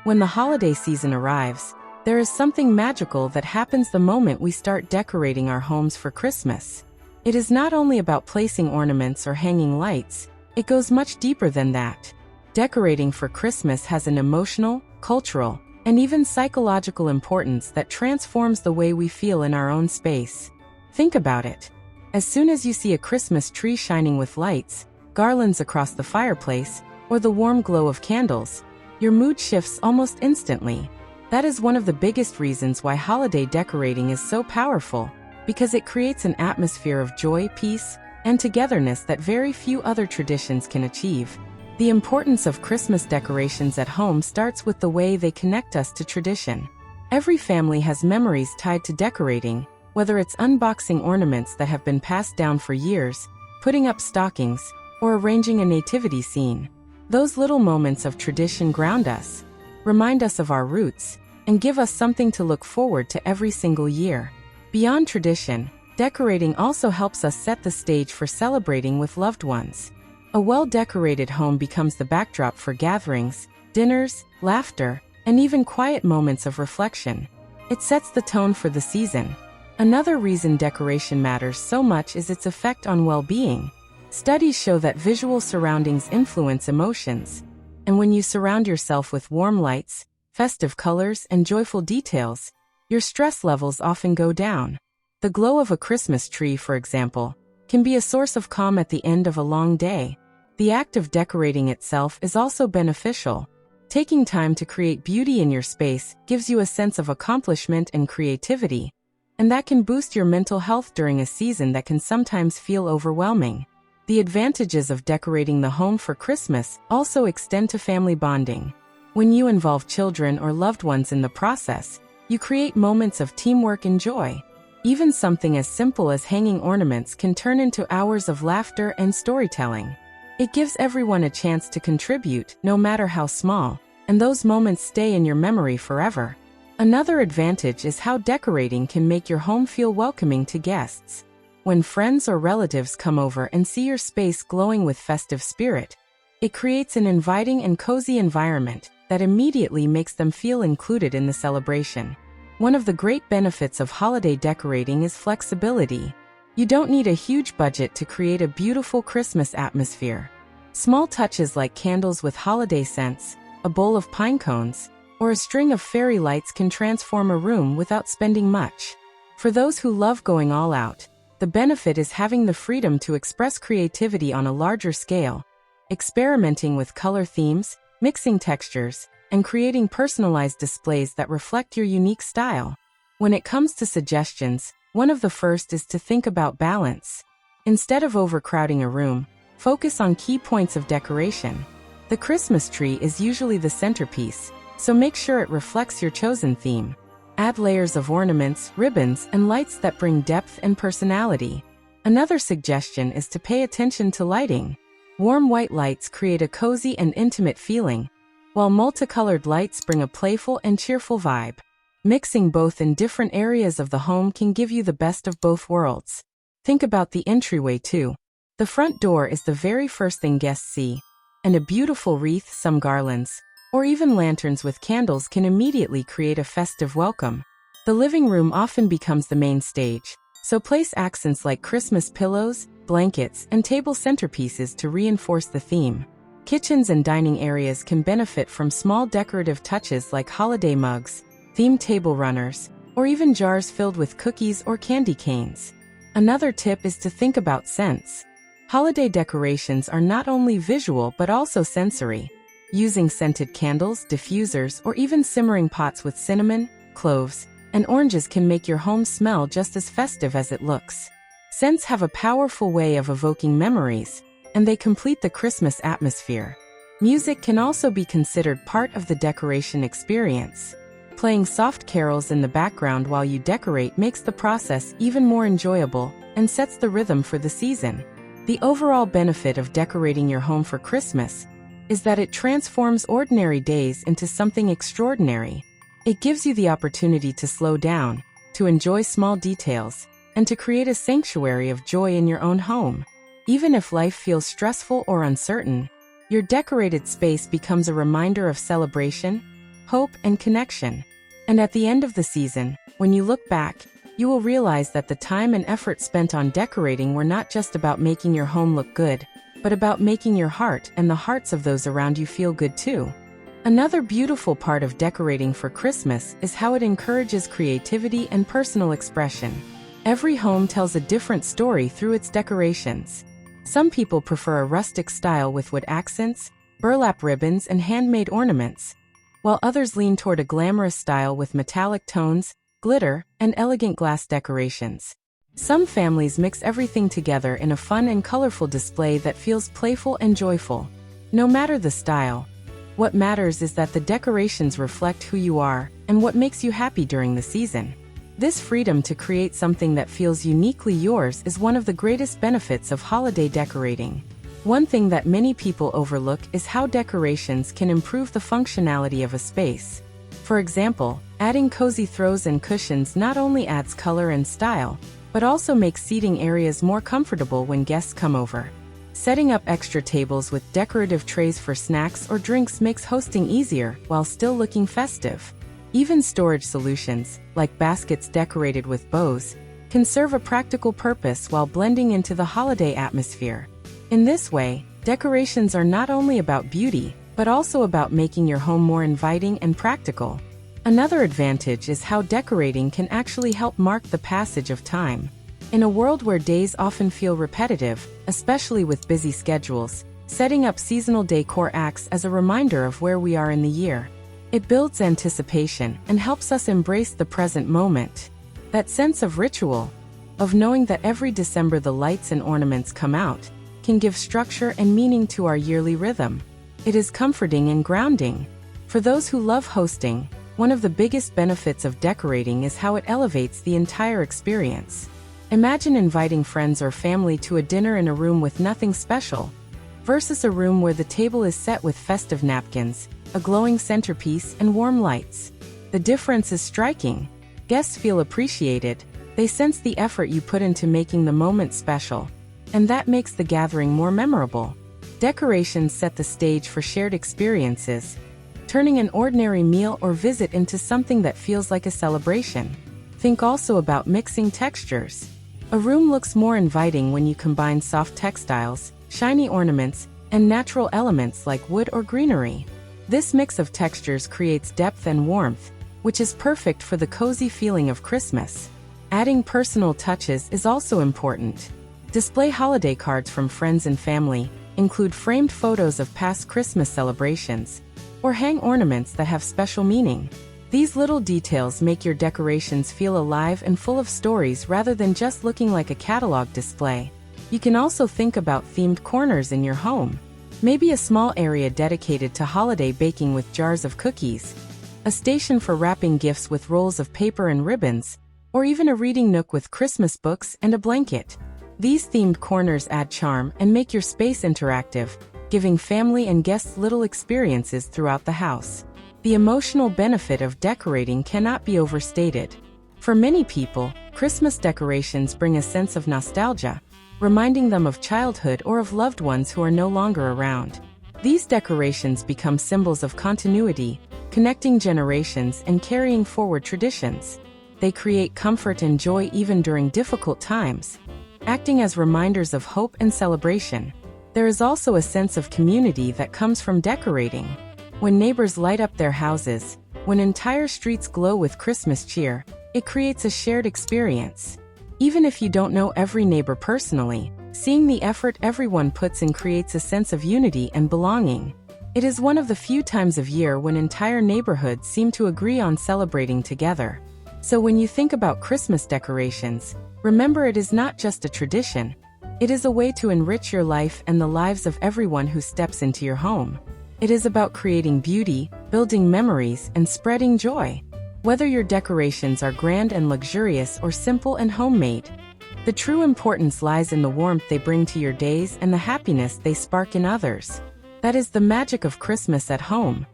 When the holiday season arrives, there is something magical that happens the moment we start decorating our homes for Christmas. It is not only about placing ornaments or hanging lights, it goes much deeper than that. Decorating for Christmas has an emotional, cultural, and even psychological importance that transforms the way we feel in our own space. Think about it. As soon as you see a Christmas tree shining with lights, garlands across the fireplace, or the warm glow of candles, your mood shifts almost instantly. That is one of the biggest reasons why holiday decorating is so powerful, because it creates an atmosphere of joy, peace, and togetherness that very few other traditions can achieve. The importance of Christmas decorations at home starts with the way they connect us to tradition. Every family has memories tied to decorating, whether it's unboxing ornaments that have been passed down for years, putting up stockings, or arranging a nativity scene. Those little moments of tradition ground us, remind us of our roots, and give us something to look forward to every single year. Beyond tradition, decorating also helps us set the stage for celebrating with loved ones. A well-decorated home becomes the backdrop for gatherings, dinners, laughter, and even quiet moments of reflection. It sets the tone for the season. Another reason decoration matters so much is its effect on well-being. Studies show that visual surroundings influence emotions, and when you surround yourself with warm lights, festive colors, and joyful details, your stress levels often go down. The glow of a Christmas tree, for example, can be a source of calm at the end of a long day. The act of decorating itself is also beneficial. Taking time to create beauty in your space gives you a sense of accomplishment and creativity, and that can boost your mental health during a season that can sometimes feel overwhelming. The advantages of decorating the home for Christmas also extend to family bonding. When you involve children or loved ones in the process, you create moments of teamwork and joy. Even something as simple as hanging ornaments can turn into hours of laughter and storytelling. It gives everyone a chance to contribute, no matter how small, and those moments stay in your memory forever. Another advantage is how decorating can make your home feel welcoming to guests. When friends or relatives come over and see your space glowing with festive spirit, it creates an inviting and cozy environment that immediately makes them feel included in the celebration. One of the great benefits of holiday decorating is flexibility. You don't need a huge budget to create a beautiful Christmas atmosphere. Small touches like candles with holiday scents, a bowl of pine cones, or a string of fairy lights can transform a room without spending much. For those who love going all out, the benefit is having the freedom to express creativity on a larger scale, experimenting with color themes, mixing textures, and creating personalized displays that reflect your unique style. When it comes to suggestions, one of the first is to think about balance. Instead of overcrowding a room, focus on key points of decoration. The Christmas tree is usually the centerpiece, so make sure it reflects your chosen theme. Add layers of ornaments, ribbons, and lights that bring depth and personality. Another suggestion is to pay attention to lighting. Warm white lights create a cozy and intimate feeling, while multicolored lights bring a playful and cheerful vibe. Mixing both in different areas of the home can give you the best of both worlds. Think about the entryway too. The front door is the very first thing guests see, and a beautiful wreath, some garlands, or even lanterns with candles can immediately create a festive welcome. The living room often becomes the main stage, so place accents like Christmas pillows, blankets, and table centerpieces to reinforce the theme. Kitchens and dining areas can benefit from small decorative touches like holiday mugs, themed table runners, or even jars filled with cookies or candy canes. Another tip is to think about scents. Holiday decorations are not only visual but also sensory. Using scented candles, diffusers, or even simmering pots with cinnamon, cloves, and oranges can make your home smell just as festive as it looks. Scents have a powerful way of evoking memories, and they complete the Christmas atmosphere. Music can also be considered part of the decoration experience. Playing soft carols in the background while you decorate makes the process even more enjoyable and sets the rhythm for the season. The overall benefit of decorating your home for Christmas is that it transforms ordinary days into something extraordinary. It gives you the opportunity to slow down, to enjoy small details, and to create a sanctuary of joy in your own home. Even if life feels stressful or uncertain, your decorated space becomes a reminder of celebration, hope, and connection. And at the end of the season, when you look back, you will realize that the time and effort spent on decorating were not just about making your home look good, but about making your heart and the hearts of those around you feel good too. Another beautiful part of decorating for Christmas is how it encourages creativity and personal expression. Every home tells a different story through its decorations. Some people prefer a rustic style with wood accents, burlap ribbons, and handmade ornaments, while others lean toward a glamorous style with metallic tones, glitter, and elegant glass decorations. Some families mix everything together in a fun and colorful display that feels playful and joyful. No matter the style, what matters is that the decorations reflect who you are and what makes you happy during the season. This freedom to create something that feels uniquely yours is one of the greatest benefits of holiday decorating. One thing that many people overlook is how decorations can improve the functionality of a space. For example, adding cozy throws and cushions not only adds color and style, but also makes seating areas more comfortable when guests come over. Setting up extra tables with decorative trays for snacks or drinks makes hosting easier while still looking festive. Even storage solutions, like baskets decorated with bows, can serve a practical purpose while blending into the holiday atmosphere. In this way, decorations are not only about beauty, but also about making your home more inviting and practical. Another advantage is how decorating can actually help mark the passage of time. In a world where days often feel repetitive, especially with busy schedules, setting up seasonal decor acts as a reminder of where we are in the year. It builds anticipation and helps us embrace the present moment. That sense of ritual, of knowing that every December the lights and ornaments come out, can give structure and meaning to our yearly rhythm. It is comforting and grounding. For those who love hosting, one of the biggest benefits of decorating is how it elevates the entire experience. Imagine inviting friends or family to a dinner in a room with nothing special, versus a room where the table is set with festive napkins, a glowing centerpiece, and warm lights. The difference is striking. Guests feel appreciated, they sense the effort you put into making the moment special, and that makes the gathering more memorable. Decorations set the stage for shared experiences, turning an ordinary meal or visit into something that feels like a celebration. Think also about mixing textures. A room looks more inviting when you combine soft textiles, shiny ornaments, and natural elements like wood or greenery. This mix of textures creates depth and warmth, which is perfect for the cozy feeling of Christmas. Adding personal touches is also important. Display holiday cards from friends and family, include framed photos of past Christmas celebrations, or hang ornaments that have special meaning. These little details make your decorations feel alive and full of stories rather than just looking like a catalog display. You can also think about themed corners in your home. Maybe a small area dedicated to holiday baking with jars of cookies, a station for wrapping gifts with rolls of paper and ribbons, or even a reading nook with Christmas books and a blanket. These themed corners add charm and make your space interactive, giving family and guests little experiences throughout the house. The emotional benefit of decorating cannot be overstated. For many people, Christmas decorations bring a sense of nostalgia, reminding them of childhood or of loved ones who are no longer around. These decorations become symbols of continuity, connecting generations and carrying forward traditions. They create comfort and joy even during difficult times, acting as reminders of hope and celebration. There is also a sense of community that comes from decorating. When neighbors light up their houses, when entire streets glow with Christmas cheer, it creates a shared experience. Even if you don't know every neighbor personally, seeing the effort everyone puts in creates a sense of unity and belonging. It is one of the few times of year when entire neighborhoods seem to agree on celebrating together. So when you think about Christmas decorations, remember it is not just a tradition. It is a way to enrich your life and the lives of everyone who steps into your home. It is about creating beauty, building memories, and spreading joy. Whether your decorations are grand and luxurious or simple and homemade, the true importance lies in the warmth they bring to your days and the happiness they spark in others. That is the magic of Christmas at home.